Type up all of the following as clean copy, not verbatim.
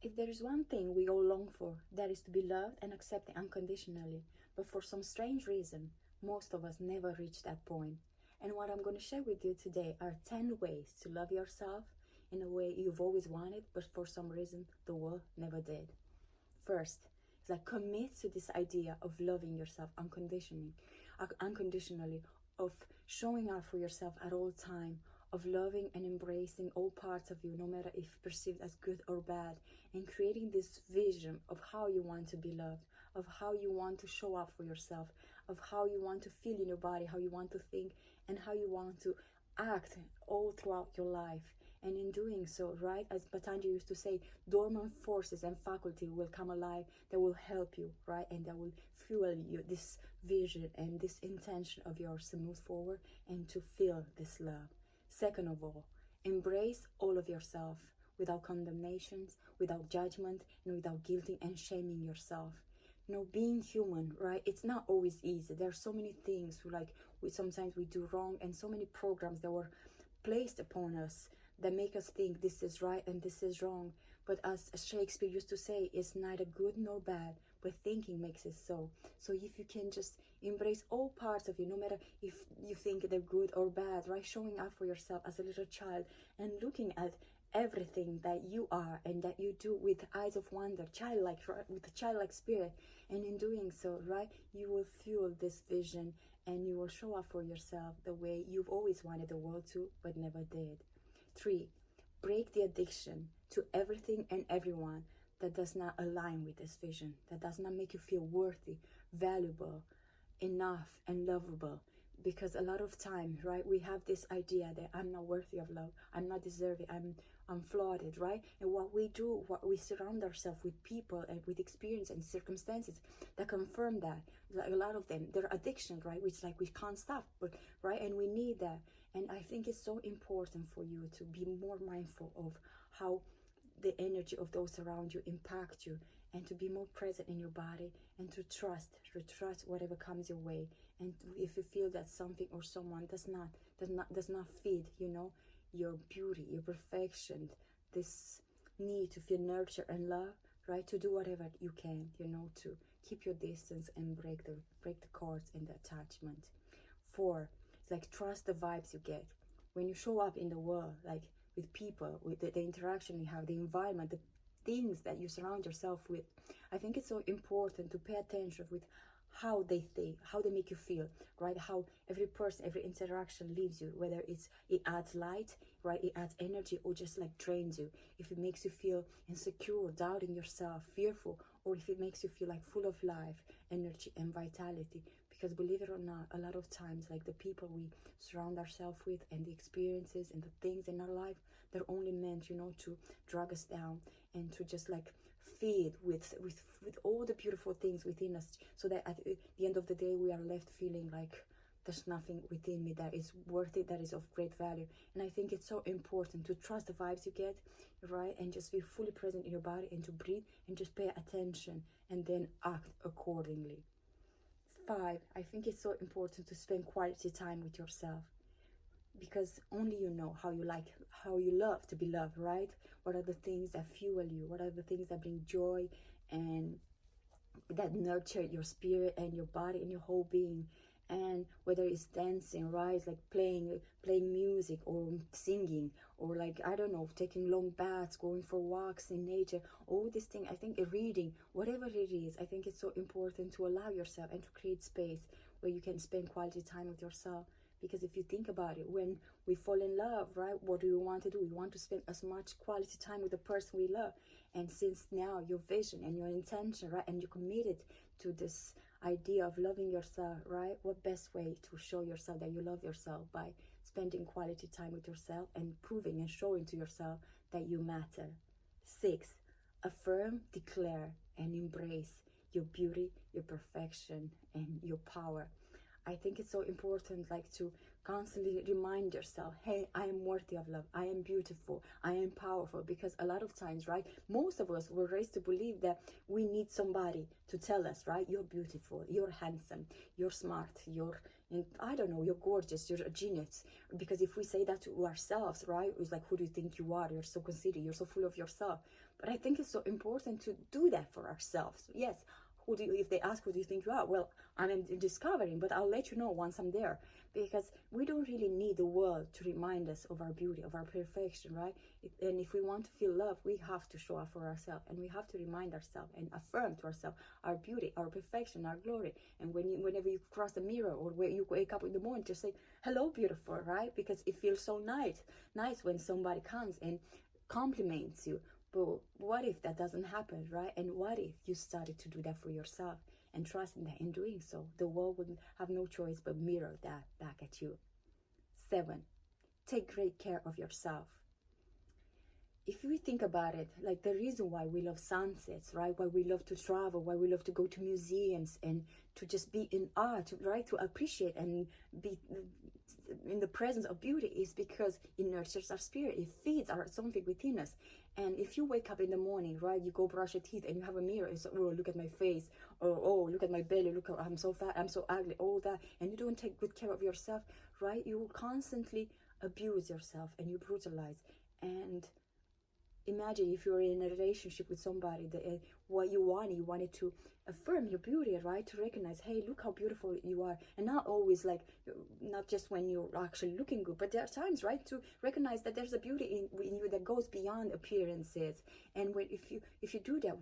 If there is one thing we all long for, that is to be loved and accepted unconditionally. But for some strange reason, most of us never reach that point. And what I'm going to share with you today are 10 ways to love yourself in a way you've always wanted, but for some reason the world never did. First, it's like commit to this idea of loving yourself unconditionally, of showing up for yourself at all time, of loving and embracing all parts of you, no matter if perceived as good or bad, and creating this vision of how you want to be loved, of how you want to show up for yourself, of how you want to feel in your body, how you want to think, and how you want to act all throughout your life. And in doing so, right, as Patanjali used to say, dormant forces and faculty will come alive that will help you, right, and that will fuel you, this vision and this intention of yours to move forward and to feel this love. Second of all, embrace all of yourself without condemnations, without judgment, and without guilting and shaming yourself. You know, being human, right, it's not always easy. There are so many things sometimes we do wrong, and so many programs that were placed upon us that make us think this is right and this is wrong. But as Shakespeare used to say, it's neither good nor bad, but thinking makes it so. So if you can just embrace all parts of you, no matter if you think they're good or bad, right? Showing up for yourself as a little child and looking at everything that you are and that you do with eyes of wonder, childlike, right? With a childlike spirit. And in doing so, right, you will fuel this vision and you will show up for yourself the way you've always wanted the world to, but never did. 3, break the addiction to everything and everyone that does not align with this vision, that does not make you feel worthy, valuable, enough, and lovable. Because a lot of time, right, we have this idea that I'm not worthy of love, I'm not deserving, I'm flawed, right? And what we surround ourselves with people and with experience and circumstances that confirm that. Like a lot of them, they're addictions, right? Which like we can't stop, but right, and we need that. And I think it's so important for you to be more mindful of how the energy of those around you impact you, and to be more present in your body, and to trust whatever comes your way. And if you feel that something or someone does not feed, you know, your beauty, your perfection, this need to feel nurture and love, right, to do whatever you can, you know, to keep your distance and break the cords and the attachment. 4, it's like trust the vibes you get when you show up in the world, like with people, with the interaction you have, the environment, the things that you surround yourself with. I think it's so important to pay attention with how they think, how they make you feel, right? How every person, every interaction leaves you, whether it adds light, right? It adds energy, or just like drains you. If it makes you feel insecure, doubting yourself, fearful, or if it makes you feel like full of life, energy, and vitality. Because believe it or not, a lot of times, like the people we surround ourselves with and the experiences and the things in our life, they're only meant, you know, to drag us down and to just like feed with all the beautiful things within us, so that at the end of the day we are left feeling like there's nothing within me that is worth it, that is of great value. And I think it's so important to trust the vibes you get, right, and just be fully present in your body, and to breathe and just pay attention and then act accordingly. 5, I think it's so important to spend quality time with yourself, because only you know how you love to be loved, right? What are the things that fuel you? What are the things that bring joy and that nurture your spirit and your body and your whole being? And whether it's dancing, right, it's like playing music, or singing, or like, I don't know, taking long baths, going for walks in nature, all these things. I think reading, whatever it is, I think it's so important to allow yourself and to create space where you can spend quality time with yourself. Because if you think about it, when we fall in love, right, what do we want to do? We want to spend as much quality time with the person we love. And since now your vision and your intention, right, and you're committed to this idea of loving yourself, right, what best way to show yourself that you love yourself? By spending quality time with yourself and proving and showing to yourself that you matter. 6, affirm, declare, and embrace your beauty, your perfection, and your power. I think it's so important, like, to constantly remind yourself, hey, I am worthy of love, I am beautiful, I am powerful. Because a lot of times, right, most of us were raised to believe that we need somebody to tell us, right, you're beautiful, you're handsome, you're smart, you're, I don't know, you're gorgeous, you're a genius. Because if we say that to ourselves, right, it's like, who do you think you are? You're so conceited, you're so full of yourself. But I think it's so important to do that for ourselves. Yes, who do you, if they ask who do you think you are, well, I'm discovering, but I'll let you know once I'm there. Because we don't really need the world to remind us of our beauty, of our perfection, right? And if we want to feel love, we have to show up for ourselves, and we have to remind ourselves and affirm to ourselves our beauty, our perfection, our glory. And whenever you cross a mirror, or where you wake up in the morning, just say, hello, beautiful, right? Because it feels so nice when somebody comes and compliments you. But what if that doesn't happen, right? And what if you started to do that for yourself, and trusting that in doing so, the world would have no choice but mirror that back at you. 7, take great care of yourself. If we think about it, like the reason why we love sunsets, right? Why we love to travel, why we love to go to museums and to just be in art, right? To appreciate and be in the presence of beauty, is because it nurtures our spirit, it feeds our something within us. And if you wake up in the morning, right, you go brush your teeth and you have a mirror, it's, oh, look at my face, or oh, look at my belly, look, I'm so fat, I'm so ugly, all that, and you don't take good care of yourself, right? You will constantly abuse yourself and you brutalize. And imagine if you're in a relationship with somebody that what you wanted to affirm your beauty, right? To recognize, hey, look how beautiful you are. And not always like, not just when you're actually looking good, but there are times, right, to recognize that there's a beauty in you that goes beyond appearances. And if you do that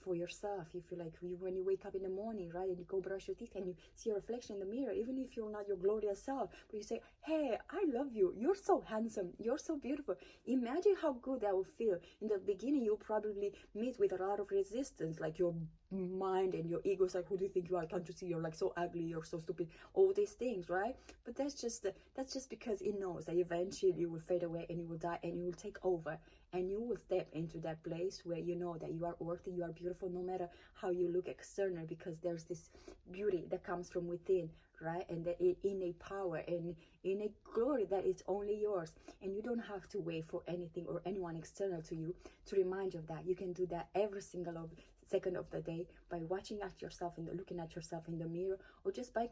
for yourself, if you like, when you wake up in the morning, right, and you go brush your teeth and you see your reflection in the mirror, even if you're not your glorious self, but you say, hey, I love you, you're so handsome, you're so beautiful. Imagine how good that will feel. In the beginning, you'll probably meet with a lot of resistance, like your mind and your ego is like, who do you think you are? Can't you see you're like so ugly, you're so stupid, all these things, right? But that's just because it knows that eventually you will fade away and you will die and you will take over, and you will step into that place where you know that you are worthy, you are beautiful, no matter how you look external, because there's this beauty that comes from within, right? And the innate power and innate glory that is only yours. And you don't have to wait for anything or anyone external to you to remind you of that. You can do that every single second of the day by watching at yourself and looking at yourself in the mirror, or just by,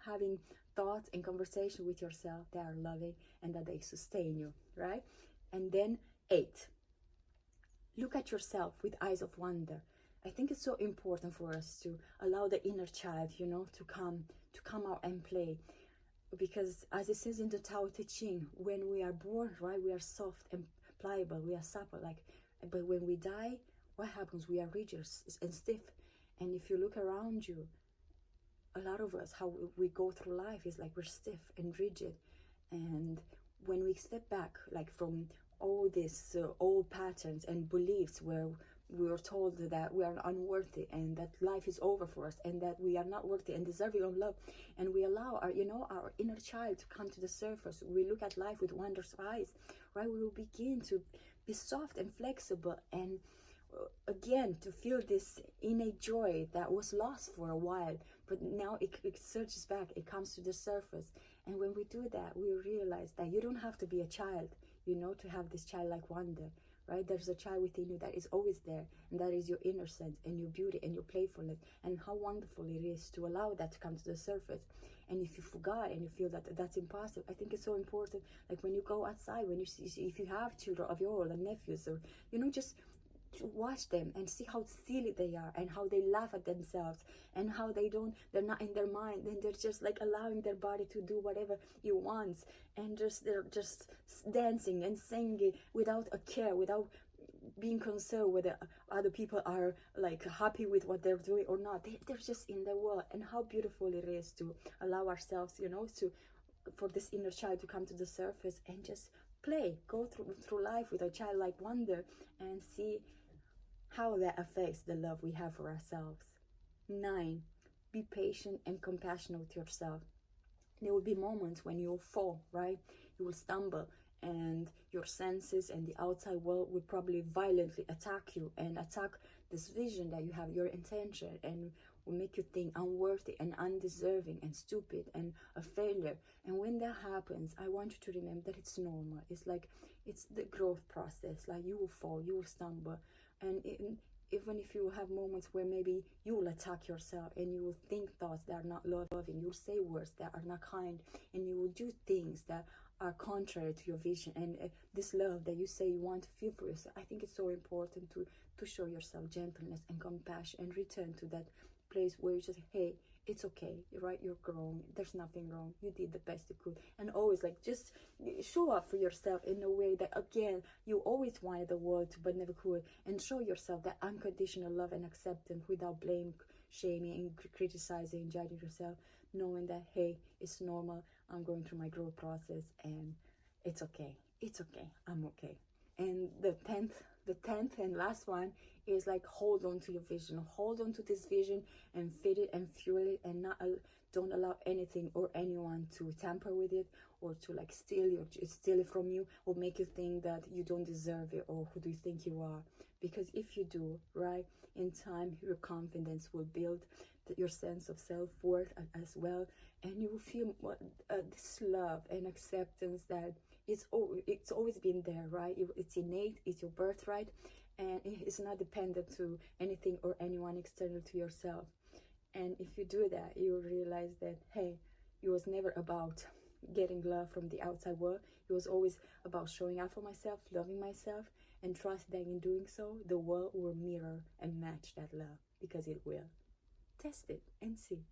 having thoughts and conversation with yourself that are loving and that they sustain you, right? And then 8, look at yourself with eyes of wonder. I think it's so important for us to allow the inner child, to come out and play. Because as it says in the Tao Te Ching, when we are born, right, we are soft and pliable, we are supple, but when we die, what happens? We are rigid and stiff. And if you look around you, a lot of us, how we go through life is like we're stiff and rigid. And when we step back, like from all these old patterns and beliefs where we were told that we are unworthy and that life is over for us and that we are not worthy and deserving of love, and we allow our inner child to come to the surface, we look at life with wondrous eyes, right? We will begin to be soft and flexible, and again to feel this innate joy that was lost for a while, but now it surges back, it comes to the surface. And when we do that, we realize that you don't have to be a child, to have this childlike wonder, right? There's a child within you that is always there, and that is your innocence and your beauty and your playfulness, and how wonderful it is to allow that to come to the surface. And if you forgot and you feel that that's impossible, I think it's so important, like when you go outside, when you see, if you have children of your own, or nephews, or just to watch them and see how silly they are and how they laugh at themselves and how they're not in their mind, and they're just like allowing their body to do whatever it wants, and they're just dancing and singing without a care, without being concerned whether other people are like happy with what they're doing or not. They're just in their world. And how beautiful it is to allow ourselves, for this inner child to come to the surface and just play, go through life with a childlike wonder, and see how that affects the love we have for ourselves. 9, be patient and compassionate with yourself. There will be moments when you'll fall, right? You will stumble, and your senses and the outside world will probably violently attack you and attack this vision that you have, your intention, and will make you think unworthy and undeserving and stupid and a failure. And when that happens, I want you to remember that it's normal. It's like, it's the growth process. Like, you will fall, you will stumble, and even if you have moments where maybe you will attack yourself and you will think thoughts that are not loving, you'll say words that are not kind, and you will do things that are contrary to your vision and this love that you say you want to feel for yourself. I think it's so important to show yourself gentleness and compassion and return to that place where you just, hey, it's okay, right? You're grown, there's nothing wrong, you did the best you could. And always, like, just show up for yourself in a way that, again, you always wanted the world to but never could, and show yourself that unconditional love and acceptance without blame, shaming, and criticizing, judging yourself, knowing that, hey, it's normal, I'm going through my growth process, and it's okay, I'm okay. And the 10th and last one is like, hold on to your vision, hold on to this vision and feed it and fuel it, and not don't allow anything or anyone to tamper with it, or to like steal it from you, or make you think that you don't deserve it, or who do you think you are. Because if you do, right, in time your confidence will build, your sense of self-worth as well, and you will feel this love and acceptance that it's always been there, right? It's innate, it's your birthright, and it's not dependent to anything or anyone external to yourself. And if you do that, you'll realize that, hey, it was never about getting love from the outside world. It was always about showing up for myself, loving myself, and trust that in doing so, the world will mirror and match that love, because it will. Test it and see.